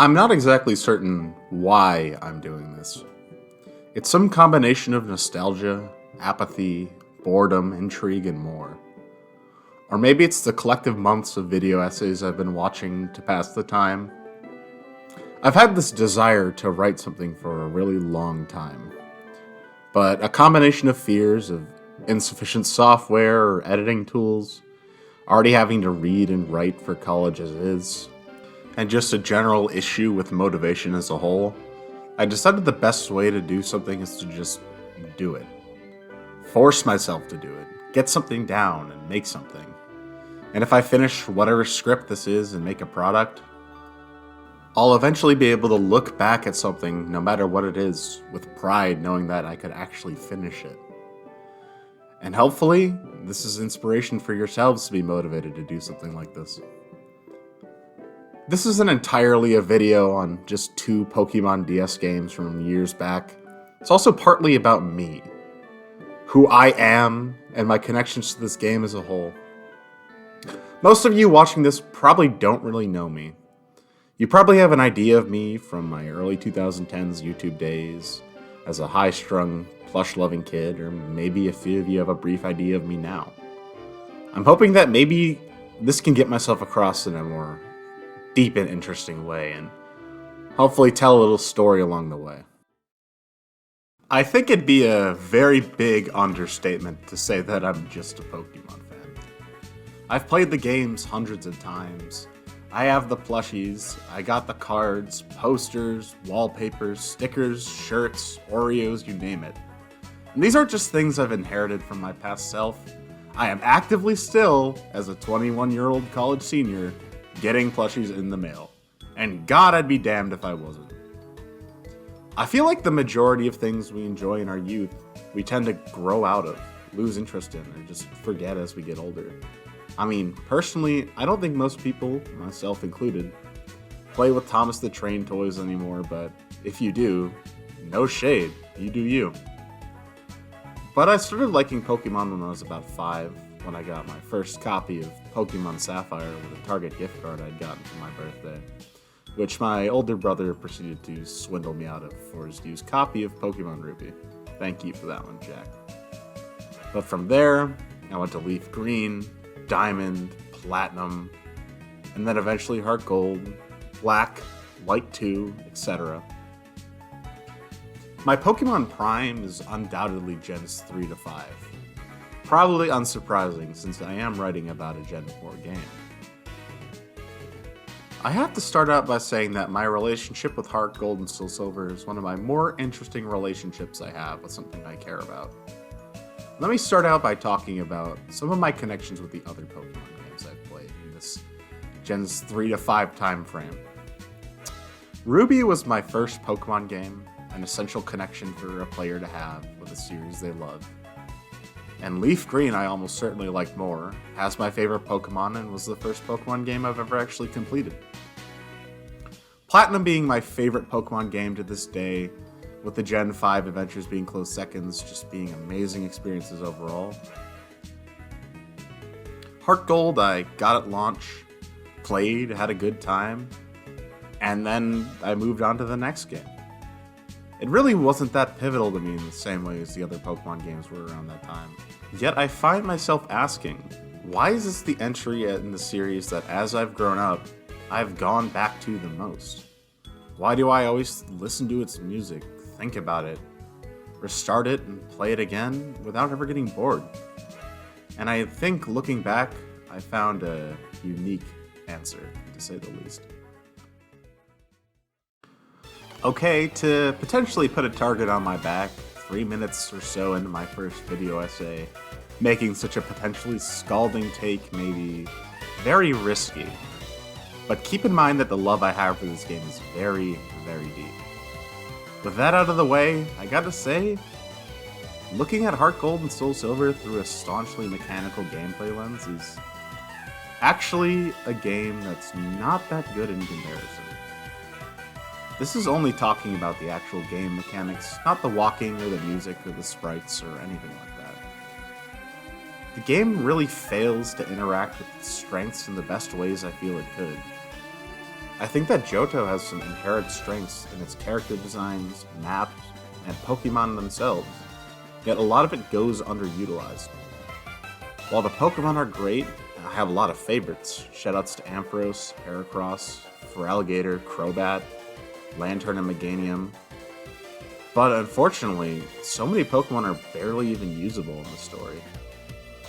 I'm not exactly certain why I'm doing this. It's some combination of nostalgia, apathy, boredom, intrigue, and more. Or maybe it's the collective months of video essays I've been watching to pass the time. I've had this desire to write something for a really long time, but a combination of fears of insufficient software or editing tools, already having to read and write for college as is, and just a general issue with motivation as a whole, I decided the best way to do something is to just do it. Force myself to do it, get something down, and make something. And if I finish whatever script this is and make a product, I'll eventually be able to look back at something, no matter what it is, with pride knowing that I could actually finish it. And hopefully, this is inspiration for yourselves to be motivated to do something like this. This isn't entirely a video on just 2 Pokemon DS games from years back. It's also partly about me, who I am, and my connections to this game as a whole. Most of you watching this probably don't really know me. You probably have an idea of me from my early 2010s YouTube days as a high-strung, plush-loving kid, or maybe a few of you have a brief idea of me now. I'm hoping that maybe this can get myself across in a more deep and interesting way, and hopefully tell a little story along the way. I think it'd be a very big understatement to say that I'm just a Pokemon fan. I've played the games hundreds of times. I have the plushies, I got the cards, posters, wallpapers, stickers, shirts, Oreos, you name it. And these aren't just things I've inherited from my past self. I am actively still, as a 21-year-old college senior, getting plushies in the mail. And God, I'd be damned if I wasn't. I feel like the majority of things we enjoy in our youth, we tend to grow out of, lose interest in, or just forget as we get older. I mean, personally, I don't think most people, myself included, play with Thomas the Train toys anymore, but if you do, no shade, you do you. But I started liking Pokemon when I was about 5, when I got my first copy of Pokemon Sapphire with a Target gift card I'd gotten for my birthday, which my older brother proceeded to swindle me out of for his used copy of Pokemon Ruby. Thank you for that one, Jack. But from there, I went to Leaf Green, Diamond, Platinum, and then eventually Heart Gold, Black, White 2, etc. My Pokemon Prime is undoubtedly Gens 3 to 5. Probably unsurprising since I am writing about a Gen 4 game. I have to start out by saying that my relationship with Heart Gold and Soul Silver is one of my more interesting relationships I have with something I care about. Let me start out by talking about some of my connections with the other Pokemon games I've played in this Gens 3 to 5 time frame. Ruby was my first Pokemon game, an essential connection for a player to have with a series they love. And Leaf Green I almost certainly liked more, has my favorite Pokemon, and was the first Pokemon game I've ever actually completed. Platinum being my favorite Pokemon game to this day, with the Gen 5 adventures being close seconds, just being amazing experiences overall. Heart Gold I got at launch, played, had a good time, and then I moved on to the next game. It really wasn't that pivotal to me in the same way as the other Pokemon games were around that time. Yet I find myself asking, why is this the entry in the series that as I've grown up, I've gone back to the most? Why do I always listen to its music, think about it, restart it, and play it again without ever getting bored? And I think looking back, I found a unique answer, to say the least. Okay, to potentially put a target on my back, 3 minutes or so into my first video essay, making such a potentially scalding take may be very risky. But keep in mind that the love I have for this game is very, very deep. With that out of the way, I gotta say, looking at Heart Gold and Soul Silver through a staunchly mechanical gameplay lens is actually a game that's not that good in comparison. This is only talking about the actual game mechanics, not the walking or the music or the sprites or anything like that. The game really fails to interact with its strengths in the best ways I feel it could. I think that Johto has some inherent strengths in its character designs, maps, and Pokemon themselves, yet a lot of it goes underutilized. While the Pokemon are great, I have a lot of favorites. Shoutouts to Ampharos, Heracross, Feraligatr, Crobat, Lantern, and Meganium. But unfortunately, so many Pokemon are barely even usable in the story.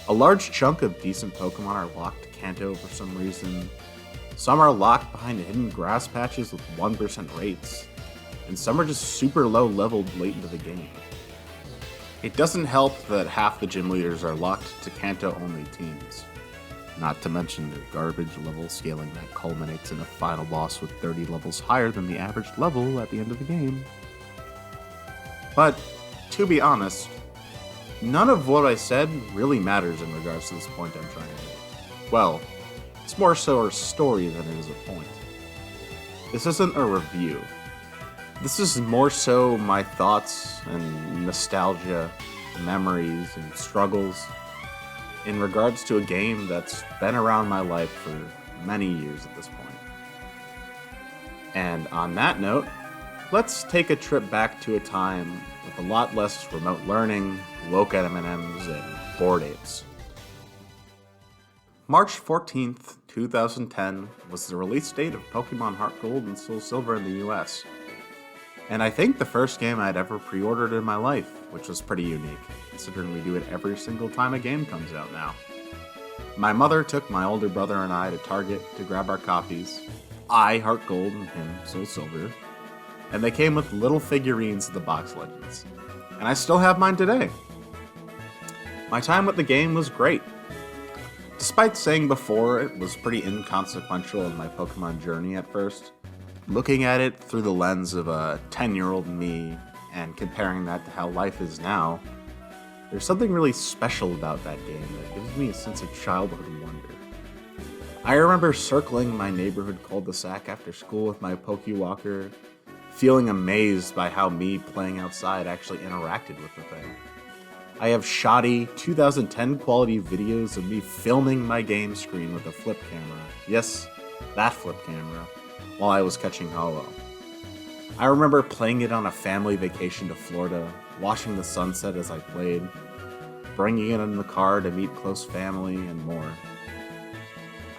A large chunk of decent Pokemon are locked to Kanto for some reason. Some are locked behind hidden grass patches with 1% rates, and some are just super low leveled late into the game. It doesn't help that half the gym leaders are locked to Kanto only teams. Not to mention their garbage level scaling that culminates in a final boss with 30 levels higher than the average level at the end of the game. But, to be honest, none of what I said really matters in regards to this point I'm trying to make. Well, it's more so a story than it is a point. This isn't a review. This is more so my thoughts and nostalgia, memories and struggles in regards to a game that's been around my life for many years at this point. And on that note, let's take a trip back to a time with a lot less remote learning, woke M&Ms, and bored apes. March 14th, 2010 was the release date of Pokemon Heart Gold and Soul Silver in the US. And I think the first game I'd ever pre-ordered in my life, which was pretty unique, considering we do it every single time a game comes out now. My mother took my older brother and I to Target to grab our copies. I, Heart Gold, and him, Soul Silver. And they came with little figurines of the box legends. And I still have mine today. My time with the game was great. Despite saying before it was pretty inconsequential in my Pokemon journey at first, looking at it through the lens of a 10-year-old me and comparing that to how life is now, there's something really special about that game that gives me a sense of childhood wonder. I remember circling my neighborhood cul-de-sac after school with my Pokewalker, feeling amazed by how me playing outside actually interacted with the thing. I have shoddy 2010 quality videos of me filming my game screen with a flip camera. Yes, that flip camera, while I was catching Hollow. I remember playing it on a family vacation to Florida, watching the sunset as I played, bringing it in the car to meet close family, and more.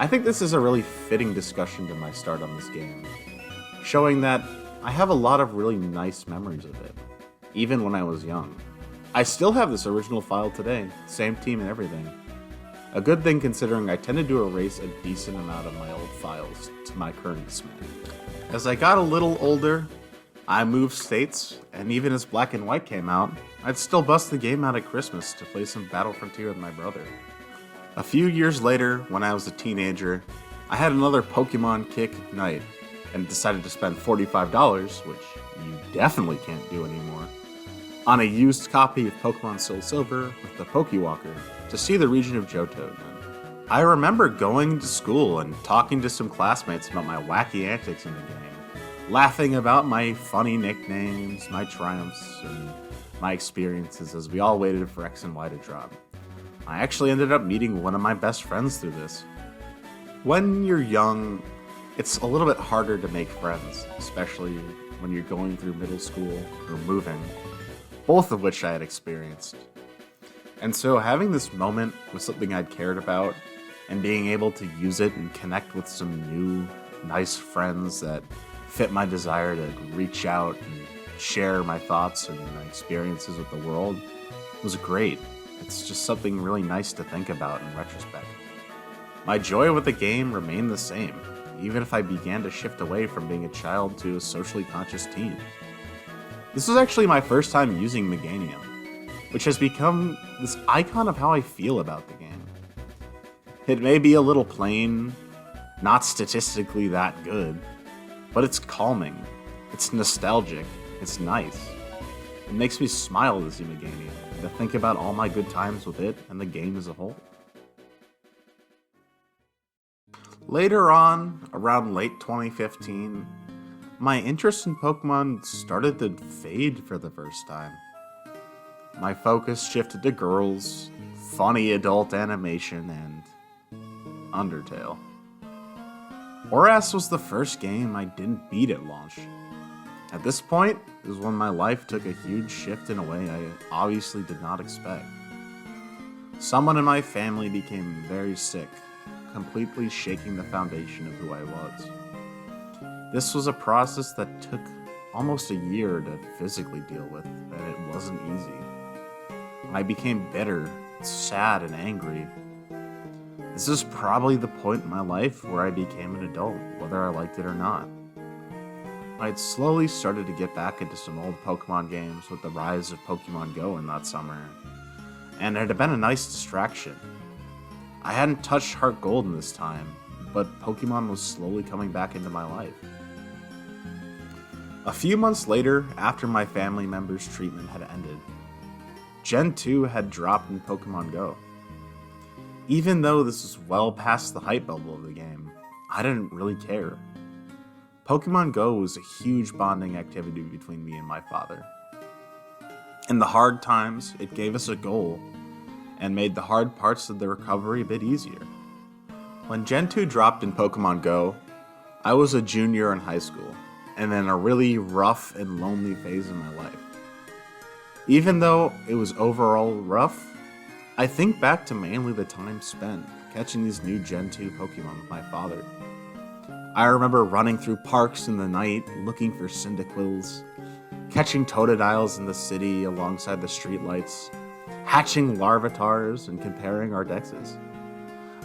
I think this is a really fitting discussion to my start on this game, showing that I have a lot of really nice memories of it, even when I was young. I still have this original file today, same team and everything. A good thing considering I tended to erase a decent amount of my old files to my current dismay. As I got a little older, I moved states, and even as Black and White came out, I'd still bust the game out at Christmas to play some Battle Frontier with my brother. A few years later, when I was a teenager, I had another Pokemon kick night, and decided to spend $45, which you definitely can't do anymore, on a used copy of Pokemon Soul Silver with the Pokewalker to see the region of Johto again. I remember going to school and talking to some classmates about my wacky antics in the game, laughing about my funny nicknames, my triumphs, and my experiences as we all waited for X and Y to drop. I actually ended up meeting one of my best friends through this. When you're young, it's a little bit harder to make friends, especially when you're going through middle school or moving, both of which I had experienced. And so having this moment with something I'd cared about and being able to use it and connect with some new, nice friends that fit my desire to reach out and share my thoughts and my experiences with the world was great. It's just something really nice to think about in retrospect. My joy with the game remained the same, even if I began to shift away from being a child to a socially conscious teen. This was actually my first time using Meganium, which has become this icon of how I feel about the game. It may be a little plain, not statistically that good, but it's calming, it's nostalgic, it's nice. It makes me smile to see Meganium and to think about all my good times with it and the game as a whole. Later on, around late 2015, my interest in Pokemon started to fade for the first time. My focus shifted to girls, funny adult animation, and Undertale. Horas was the first game I didn't beat at launch. At this point is when my life took a huge shift in a way I obviously did not expect. Someone in my family became very sick, completely shaking the foundation of who I was. This was a process that took almost a year to physically deal with, and it wasn't easy. I became bitter, sad, and angry. This is probably the point in my life where I became an adult, whether I liked it or not. I had slowly started to get back into some old Pokemon games with the rise of Pokemon Go in that summer, and it had been a nice distraction. I hadn't touched Heart Gold in this time, but Pokemon was slowly coming back into my life. A few months later, after my family member's treatment had ended, Gen 2 had dropped in Pokemon Go. Even though this was well past the hype bubble of the game, I didn't really care. Pokemon Go was a huge bonding activity between me and my father. In the hard times, it gave us a goal and made the hard parts of the recovery a bit easier. When Gen 2 dropped in Pokemon Go, I was a junior in high school and in a really rough and lonely phase in my life. Even though it was overall rough, I think back to mainly the time spent catching these new Gen 2 Pokemon with my father. I remember running through parks in the night looking for Cyndaquils, catching Totodiles in the city alongside the streetlights, hatching Larvatars, and comparing our dexes.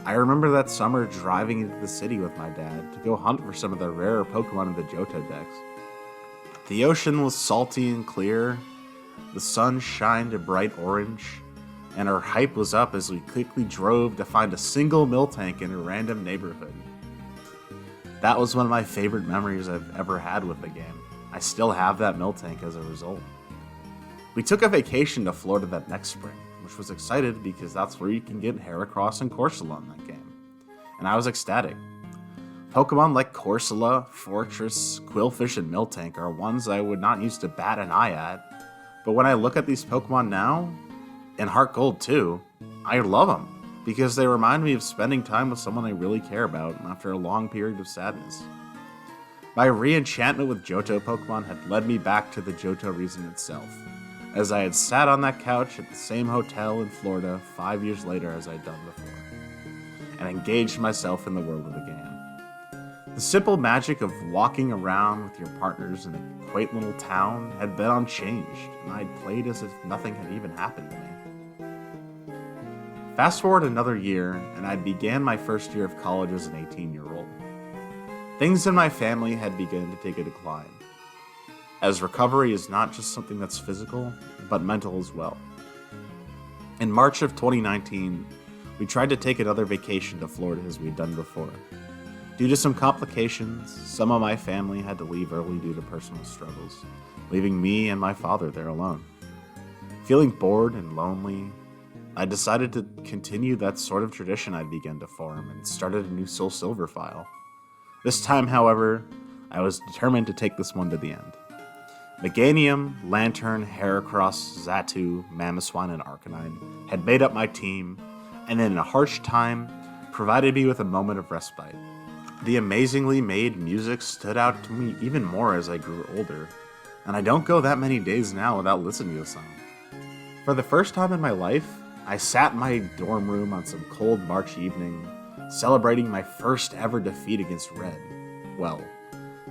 I remember that summer driving into the city with my dad to go hunt for some of the rarer Pokemon in the Johto dex. The ocean was salty and clear, the sun shined a bright orange, and our hype was up as we quickly drove to find a single Miltank in a random neighborhood. That was one of my favorite memories I've ever had with the game. I still have that Miltank as a result. We took a vacation to Florida that next spring, which was excited because that's where you can get Heracross and Corsola in that game. And I was ecstatic. Pokemon like Corsola, Fortress, Quillfish, and Miltank are ones I would not use to bat an eye at, but when I look at these Pokemon now, and Heart Gold too, I love them because they remind me of spending time with someone I really care about after a long period of sadness. My re-enchantment with Johto Pokemon had led me back to the Johto region itself, as I had sat on that couch at the same hotel in Florida 5 years later as I'd done before, and engaged myself in the world of the game. The simple magic of walking around with your partners in a quaint little town had been unchanged, and I'd played as if nothing had even happened to me. Fast forward another year, and I began my first year of college as an 18-year-old. Things in my family had begun to take a decline, as recovery is not just something that's physical, but mental as well. In March of 2019, we tried to take another vacation to Florida as we'd done before. Due to some complications, some of my family had to leave early due to personal struggles, leaving me and my father there alone. Feeling bored and lonely, I decided to continue that sort of tradition I'd begun to form and started a new Soul Silver file. This time, however, I was determined to take this one to the end. Meganium, Lantern, Heracross, Xatu, Mamoswine, and Arcanine had made up my team, and in a harsh time, provided me with a moment of respite. The amazingly made music stood out to me even more as I grew older, and I don't go that many days now without listening to the song. For the first time in my life, I sat in my dorm room on some cold March evening, celebrating my first ever defeat against Red. Well,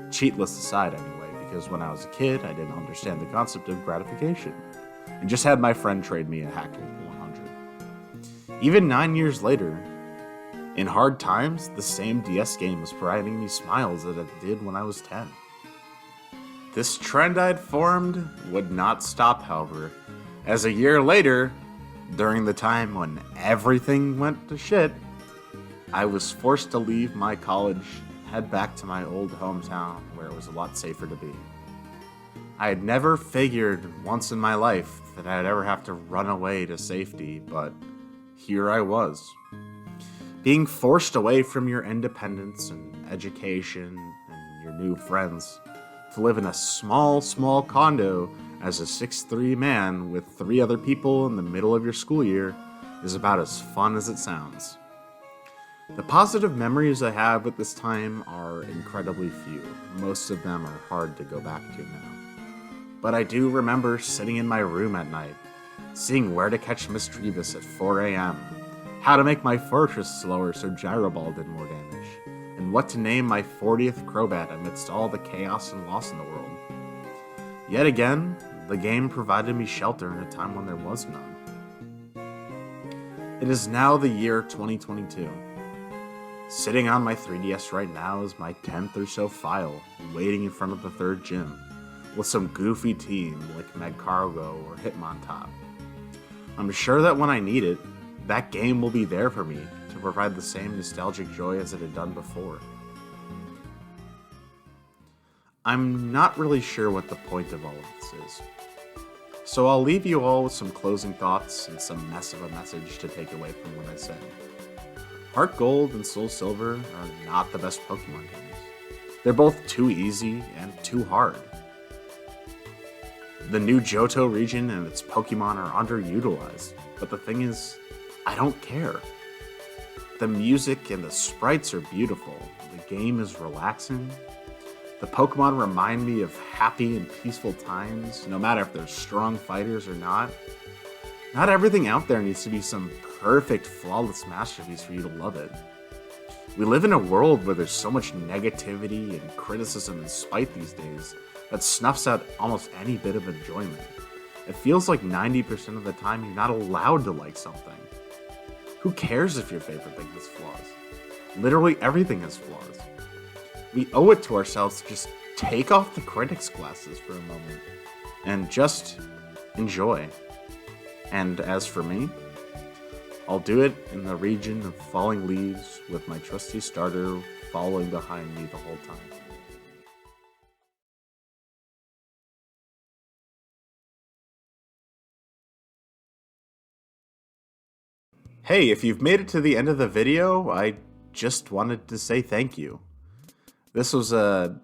cheatless aside anyway, because when I was a kid, I didn't understand the concept of gratification, and just had my friend trade me a Hackle 100. Even 9 years later, in hard times, the same DS game was providing me smiles that it did when I was 10. This trend I'd formed would not stop, however, as a year later, during the time when everything went to shit, I was forced to leave my college, head back to my old hometown where it was a lot safer to be. I had never figured once in my life that I'd ever have to run away to safety, but here I was. Being forced away from your independence and education and your new friends to live in a small condo as a 6'3" man with 3 other people in the middle of your school year is about as fun as it sounds. The positive memories I have at this time are incredibly few. Most of them are hard to go back to now. But I do remember sitting in my room at night, seeing where to catch Misdreavus at 4 a.m., how to make my fortress slower so Gyroball did more damage, and what to name my 40th Crobat amidst all the chaos and loss in the world. Yet again, the game provided me shelter in a time when there was none. It is now the year 2022. Sitting on my 3DS right now is my 10th or so file, waiting in front of the third gym, with some goofy team like Magcargo or Hitmontop. I'm sure that when I need it, that game will be there for me to provide the same nostalgic joy as it had done before. I'm not really sure what the point of all of this is, so I'll leave you all with some closing thoughts and some mess of a message to take away from what I said. Heart Gold and Soul Silver are not the best Pokemon games. They're both too easy and too hard. The new Johto region and its Pokemon are underutilized, but the thing is, I don't care. The music and the sprites are beautiful, the game is relaxing, the Pokemon remind me of happy and peaceful times, no matter if they're strong fighters or not. Not everything out there needs to be some perfect, flawless masterpiece for you to love it. We live in a world where there's so much negativity and criticism and spite these days that snuffs out almost any bit of enjoyment. It feels like 90% of the time you're not allowed to like something. Who cares if your favorite thing has flaws? Literally everything has flaws. We owe it to ourselves to just take off the critics' glasses for a moment and just enjoy. And as for me, I'll do it in the region of falling leaves with my trusty starter following behind me the whole time. Hey, if you've made it to the end of the video, I just wanted to say thank you. This was a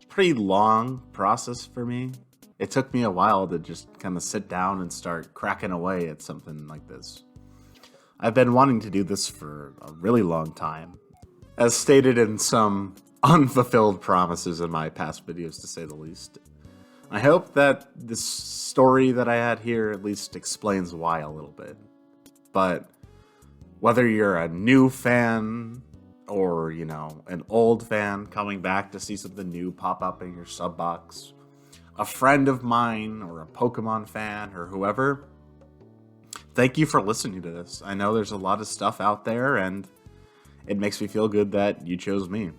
pretty long process for me. It took me a while to just kind of sit down and start cracking away at something like this. I've been wanting to do this for a really long time, as stated in some unfulfilled promises in my past videos, to say the least. I hope that this story that I had here at least explains why a little bit. But whether you're a new fan or, an old fan coming back to see something new pop up in your sub box, a friend of mine or a Pokemon fan or whoever, thank you for listening to this. I know there's a lot of stuff out there, and it makes me feel good that you chose me.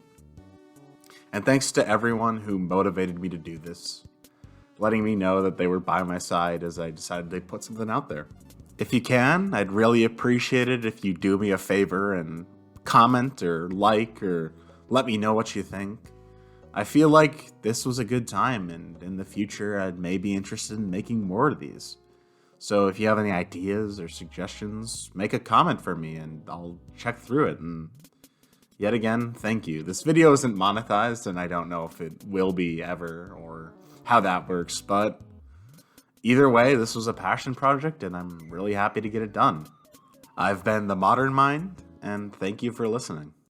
And thanks to everyone who motivated me to do this, letting me know that they were by my side as I decided to put something out there. If you can, I'd really appreciate it if you do me a favor and comment or like or let me know what you think. I feel like this was a good time, and in the future I may be interested in making more of these. So if you have any ideas or suggestions, make a comment for me and I'll check through it. And yet again, thank you. This video isn't monetized, and I don't know if it will be ever or how that works, but either way, this was a passion project and I'm really happy to get it done. I've been The Modern Mind, and thank you for listening.